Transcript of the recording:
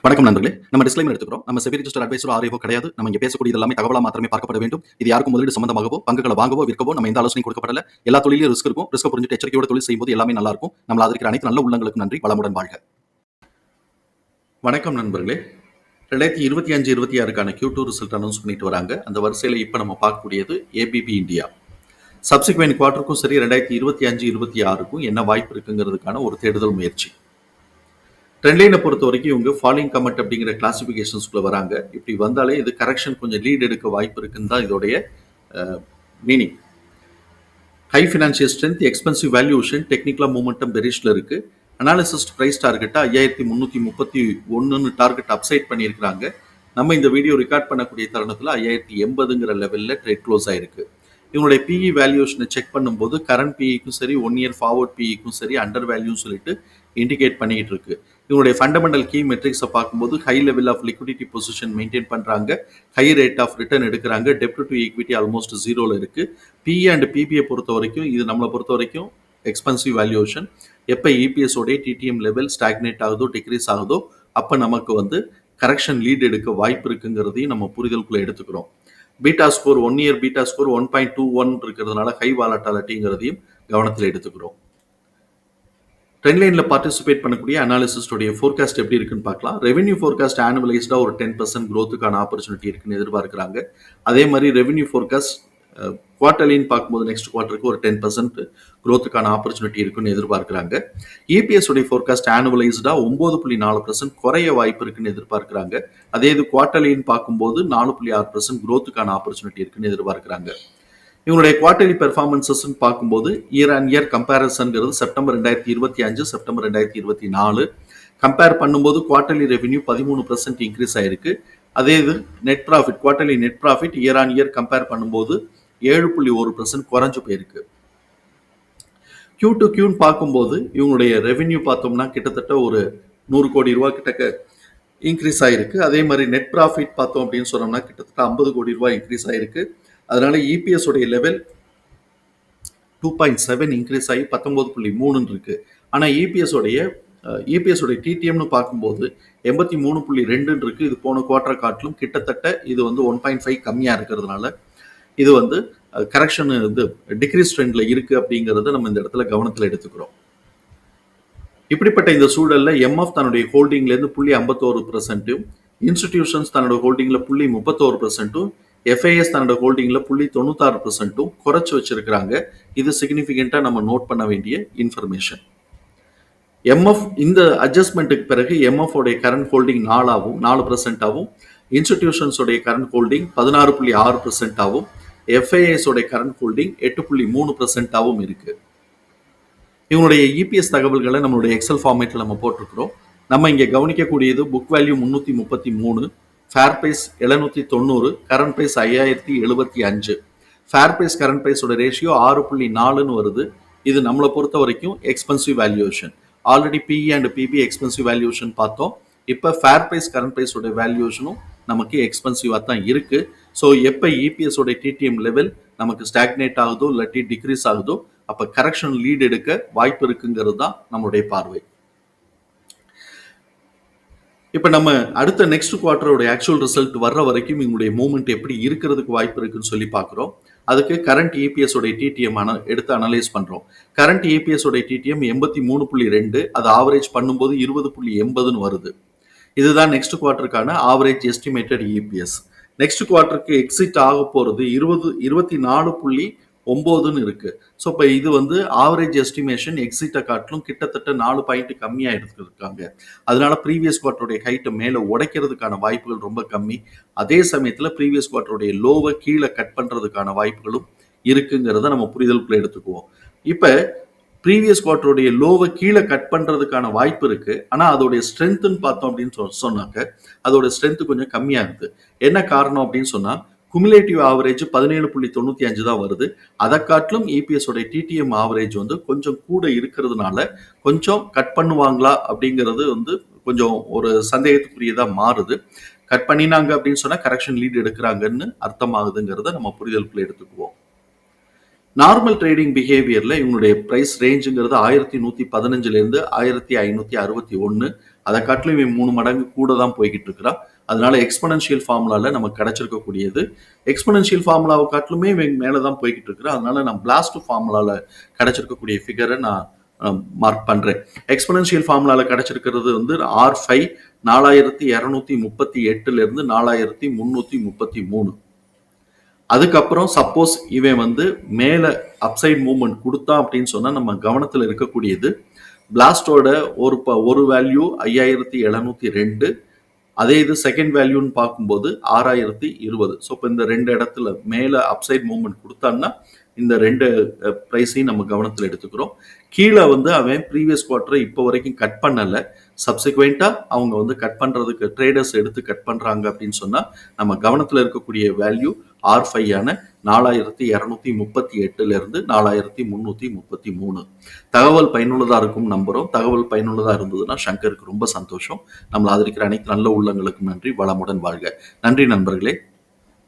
வணக்கம் நண்பர்களே. நம்ம டிஸ்க்ளைமர் எடுத்துக்கிறோம். நம்ம செபி ரிஜிஸ்டர் அட்வைசரோ ஆர்ஐஓ கிடையாது. நம்ம இங்க பேசக்கூடியது எல்லாமே தகவலா மாத்திரமே பார்க்கப்பட வேண்டும். இது யாருக்கும் முதலீடு சம்பந்தமாகவோ, பங்குகளை வாங்கவோ, விற்கவோ நம்ம எந்த ஆலோசனையும் கொடுக்கப்படல. எல்லா தொழிலும் ரிஸ்க் இருக்கும். ரிஸ்க் புரிஞ்சுட்டு எச்சரிக்கையோட தொழில் செய்யும்போது எல்லாமே நல்லா இருக்கும். நம்மள ஆதரிக்கிற அனைத்து நல்ல உள்ளங்களுக்கும் நன்றி. வளமுடன் வாழ்க. வணக்கம் நண்பர்களே. 2025-26க்கான Q2 ரிசல்ட் அனௌன்ஸ் பண்ணிட்டு வராங்க. அந்த வரிசையில இப்ப நம்ம பார்க்கக்கூடியது ஏபிபி இந்தியா. சப்சிக்வெண்ட் குவார்ட்டருக்கும் சரி 2025-26க்கும் என்ன வாய்ப்பு இருக்குங்கிறதுக்கான ஒரு தேடுதல் முயற்சி. ட்ரெண்ட்லைனை பொறுத்த வரைக்கும் இவங்க ஃபாலிங் கமெண்ட் அப்படிங்கிற கிளாசிஃபிகேஷன்ஸ்குள்ள வராங்க. இப்படி வந்தாலே இது கரெக்ஷன் கொஞ்சம் லீட் எடுக்க வாய்ப்பு இருக்குன்னு தான் இதோடைய meaning. High financial strength, expensive valuation, டெக்னிக்கலா மூமெண்டம் பெரிஷ்ல இருக்கு. அனாலிசிஸ்ட் பிரைஸ் டார்கெட்டா 5331 டார்கெட் அப்சைட் பண்ணியிருக்கிறாங்க. நம்ம இந்த வீடியோ ரெக்கார்ட் பண்ணக்கூடிய தருணத்தில் 5080ங்கிற லெவலில் ட்ரேட் க்ளோஸ் ஆயிருக்கு. இவங்களுடைய பிஇ வேல்யூஷனை செக் பண்ணும்போது கரண்ட் பிஇக்கும் சரி 1 இயர் ஃபார்வர்ட் பிஇக்கும் சரி அண்டர் வேல்யூ சொல்லிட்டு இண்டிகேட் பண்ணிட்டு இருக்கு. இவங்களுடைய ஃபண்டமெண்டல் கீ மெட்ரிக்ஸை பார்க்கும்போது high level of liquidity position maintain பண்றாங்க, ஹை ரேட் ஆஃப் ரிட்டர்ன் எடுக்கிறாங்க, டெப்ட் டு ஈக்விட்டி ஆல்மோஸ்ட் ஜீரோல இருக்கு. பிஇ அண்ட் பிபிஐ பொறுத்த வரைக்கும் இது நம்மளை பொறுத்த வரைக்கும் எக்ஸ்பென்சிவ் வேல்யூஷன். எப்போ இபிஎஸ் உடைய டிடிஎம் லெவல் ஸ்டாக்னேட் ஆகுதோ டிக்ரீஸ் ஆகுதோ அப்போ நமக்கு கரெக்ஷன் லீட் எடுக்க வாய்ப்பு இருக்குங்கிறதையும் நம்ம புரிதலுக்குள்ள எடுத்துக்கிறோம். Beta score 1 year beta score 1.21 இருக்கிறதுனால ஹை வாலட்டாலிட்டிங்கிறதையும் கவனத்தில் எடுத்துக்கிறோம். ட்ரெண்ட் லைன்ல பார்ட்டிசிபேட் பண்ணக்கூடிய அனாலிசிஸ்டோடைய ஃபோர்காஸ்ட் எப்படி இருக்குன்னு பார்க்கலாம். ரெவென்யூ ஃபோர்காஸ்ட் ஆனுவலைஸ்டா ஒரு 10% growthக்கான ஆப்பர்ச்சுனிட்டி இருக்குன்னு எதிர்பார்க்கிறாங்க. அதே மாதிரி ரெவென்யூ ஃபோர்காஸ்ட் குவார்டர்லின்னு பார்க்கும்போது நெக்ஸ்ட் குவார்ட்டருக்கு ஒரு 10% growthக்கான ஆப்பர்ச்சுனிட்டி இருக்குன்னு எதிர்பார்க்கிறாங்க. இபிஎஸ் உடைய ஃபோர்காஸ்ட் ஆனுவலைஸ்டா 9.4% குறைய வாய்ப்பு இருக்குன்னு எதிர்பார்க்கிறாங்க. அதே இது குவார்டர்லின்னு பார்க்கும்போது 4.6% growthக்கான ஆப்பர்ச்சுனிட்டி இருக்குன்னு எதிர்பார்க்கிறாங்க. இவங்களுடைய குவார்டர்லி பெர்ஃபார்மன்சஸ் பார்க்கும்போது இயர் அண்ட் இயர் கம்பேரிசன்கிறது செப்டம்பர் 2025 செப்டம்பர் 2024 கம்பேர் பண்ணும்போது குவார்டர்லி ரெவென்யூ 13% இன்க்ரீஸ் ஆயிருக்கு. அதே இது net profit quarterly net profit year on year compare பண்ணும்போது 7.1% குறைஞ்சு போயிருக்கு. Q2 பார்க்கும்போது இவங்களுடைய ரெவென்யூ பார்த்தோம்னா கிட்டத்தட்ட ஒரு 100 கோடி ரூபாய் கிட்ட இன்க்ரீஸ் ஆயிருக்கு. அதே மாதிரி நெட் ப்ராஃபிட் பார்த்தோம் அப்படின்னு சொன்னோம்னா கிட்டத்தட்ட 50 கோடி ரூபாய் இன்க்ரீஸ் ஆயிருக்கு. அதனால இபிஎஸ் உடைய லெவல் 2.7 இன்க்ரீஸ் ஆகி 19.3 இருக்கு. ஆனா இபிஎஸ் உடைய டிடிஎம்னு பார்க்கும்போது 83.2 இருக்கு. இது போன குவார்டர் காட்டிலும் கிட்டத்தட்ட இது 1.5 கம்மியா இருக்கிறதுனால இது கரெக்ஷன் டிக்ரீஸ் ட்ரெண்ட்ல இருக்கு அப்படிங்கறத நம்ம இந்த இடத்துல கவனத்தில் எடுத்துக்கிறோம். இப்படிப்பட்ட இந்த சூழல்ல எம்எஃப் தன்னுடைய ஹோல்டிங்ல இருந்து 0.51%, இன்ஸ்டிடியூஷன்ஸ் தன்னோட ஹோல்டிங்ல 0.31%, எஃப்ஐஎஸ் தன்னோட ஹோல்டிங்ல 0.96% குறைச்சு வச்சிருக்கிறாங்க. இது சிக்னிபிகண்டா நம்ம நோட் பண்ண வேண்டிய இன்ஃபர்மேஷன். எம்எஃப் இந்த அட்ஜஸ்ட்மெண்ட்டுக்கு பிறகு எம்எஃப் உடைய கரண்ட் ஹோல்டிங் 4% இன்ஸ்டிடியூஷன்ஸ் உடைய கரண்ட் ஹோல்டிங் 16.6% எஃப்ஐஎஸ் உடைய கரண்ட் ஹோல்டிங் 8.3% இருக்கு. இவங்களுடைய இபிஎஸ் தகவல்களை நம்மளுடைய எக்ஸல் ஃபார்மேட்ல நம்ம போட்டிருக்கிறோம். நம்ம இங்க கவனிக்கக்கூடியது book value 333, fair price 790, current price 5075. Fair price current பிரைஸோட ரேஷியோ 6.4ன்னு வருது. இது நம்மளை பொறுத்த வரைக்கும் expensive valuation. Already PE and PB expensive valuation பார்த்தோம். இப்போ ஃபேர் பிரைஸ் கரண்ட் பிரைஸோட வேல்யூஷனும் நமக்கு எக்ஸ்பென்சிவா தான் இருக்கு. ஸோ எப்போ இபிஎஸ் உடைய டிடிஎம் லெவல் நமக்கு ஸ்டாக்னேட் ஆகுதோ இல்லாட்டி டிக்ரீஸ் ஆகுதோ அப்போ கரெக்ஷன் லீட் எடுக்க வாய்ப்பு இருக்குங்கிறது தான் நம்மளுடைய பார்வை. இப்போ நம்ம அடுத்த நெக்ஸ்ட் குவார்ட்டரோட ஆக்சுவல் ரிசல்ட் வர்ற வரைக்கும் இவங்களுடைய மூவ்மெண்ட் எப்படி இருக்கிறதுக்கு வாய்ப்பு இருக்குன்னு சொல்லி பார்க்குறோம். அதுக்கு கரண்ட் இபிஎஸ் உடைய டிடிஎம் எடுத்து அனலைஸ் பண்றோம். கரண்ட் இபிஎஸ் உடைய டிடிஎம் 83.2, அது ஆவரேஜ் பண்ணும்போது 20.80ன்னு வருது. இதுதான் நெக்ஸ்ட் குவார்ட்டருக்கான ஆவரேஜ் எஸ்டிமேட்டட் இபிஎஸ். நெக்ஸ்ட் குவார்ட்டருக்கு எக்ஸிட் ஆக போறது 24.9ன்னு இருக்கு. ஸோ இப்போ இது ஆவரேஜ் எஸ்டிமேஷன் எக்ஸிட்டை காட்டிலும் கிட்டத்தட்ட 4 பாயிண்ட் கம்மியா எடுத்துருக்காங்க. அதனால ப்ரீவியஸ் குவார்ட்டருடைய ஹைட்டை மேலே உடைக்கிறதுக்கான வாய்ப்புகள் ரொம்ப கம்மி. அதே சமயத்தில் ப்ரீவியஸ் குவார்ட்டருடைய லோவை கீழே கட் பண்றதுக்கான வாய்ப்புகளும் இருக்குங்கிறத நம்ம புரிதலுக்குள்ள எடுத்துக்குவோம். இப்போ ப்ரீவியஸ் குவார்ட்டருடைய லோவை கீழே கட் பண்றதுக்கான வாய்ப்பு இருக்கு. ஆனா அதோடைய ஸ்ட்ரென்த்னு பார்த்தோம் அப்படின்னு சொன்னாக்க அதோட ஸ்ட்ரென்த் கொஞ்சம் கம்மியா இருக்கு. என்ன காரணம் அப்படின்னு சொன்னா குமுலேட்டிவ் ஆவரேஜ் 17.95 தான் வருது. அதை காட்டிலும் இபிஎஸ் உடைய டிடிஎம் ஆவரேஜ் கொஞ்சம் கூட இருக்கிறதுனால கொஞ்சம் கட் பண்ணுவாங்களா அப்படிங்கிறது கொஞ்சம் ஒரு சந்தேகத்துக்குரியதா மாறுது. கட் பண்ணினாங்க அப்படின்னு சொன்னா கரெக்ஷன் லீட் எடுக்கிறாங்கன்னு அர்த்தமாகுதுங்கிறத நம்ம புரிதலுக்குள்ள எடுத்துக்குவோம். நார்மல் ட்ரேடிங் பிஹேவியர்ல இவங்களுடைய பிரைஸ் ரேஞ்சுங்கிறது 1115 1561, அதை காட்டிலும் இவன் 3 மடங்கு கூட தான் போய்கிட்டு இருக்கிறான். அதனால எக்ஸ்பொனென்ஷியல் ஃபார்முலால நமக்கு கிடைச்சிருக்கக்கூடியது எக்ஸ்பொனென்ஷியல் ஃபார்முலாவை காட்டிலுமே இவன் மேலே தான் போய்கிட்டு இருக்கிறான். அதனால நான் பிளாஸ்ட் ஃபார்முலால கிடைச்சிருக்கக்கூடிய ஃபிகரை நான் மார்க் பண்றேன். எக்ஸ்பொனென்ஷியல் ஃபார்முலால கிடைச்சிருக்கிறது வந்து R5 4238 இருந்து 4333. அதுக்கப்புறம் சப்போஸ் இவன் வந்து மேல அப்சைட் மூவ்மெண்ட் கொடுத்தான் அப்படின்னு சொன்னா நம்ம கவனத்தில் இருக்கக்கூடியது பிளாஸ்டோட ஒரு வேல்யூ 5702. அதே இது செகண்ட் வேல்யூன்னு பார்க்கும்போது 6020. ஸோ இப்போ இந்த 2 இடத்துல மேல அப்சைட் மூவ்மெண்ட் கொடுத்தான்னா இந்த 2 ப்ரைஸையும் நம்ம கவனத்தில் எடுத்துக்கிறோம். கீழே வந்து அவன் ப்ரீவியஸ் குவார்டரை இப்போ வரைக்கும் கட் பண்ணலை. சப்சிக்வெண்ட்டாக அவங்க வந்து கட் பண்ணுறதுக்கு ட்ரேடர்ஸ் எடுத்து கட் பண்ணுறாங்க அப்படின்னு சொன்னால் நம்ம கவனத்தில் இருக்கக்கூடிய வேல்யூ R5 ஆன 4238 4333. தகவல் பயனுள்ளதாக இருக்கும் நம்புகிறோம். தகவல் பயனுள்ளதாக இருந்ததுன்னா சங்கருக்கு ரொம்ப சந்தோஷம். நம்மளை ஆதரிக்கிற அனைத்து நல்ல உள்ளங்களுக்கும் நன்றி. வளமுடன் வாழ்க. நன்றி நண்பர்களே.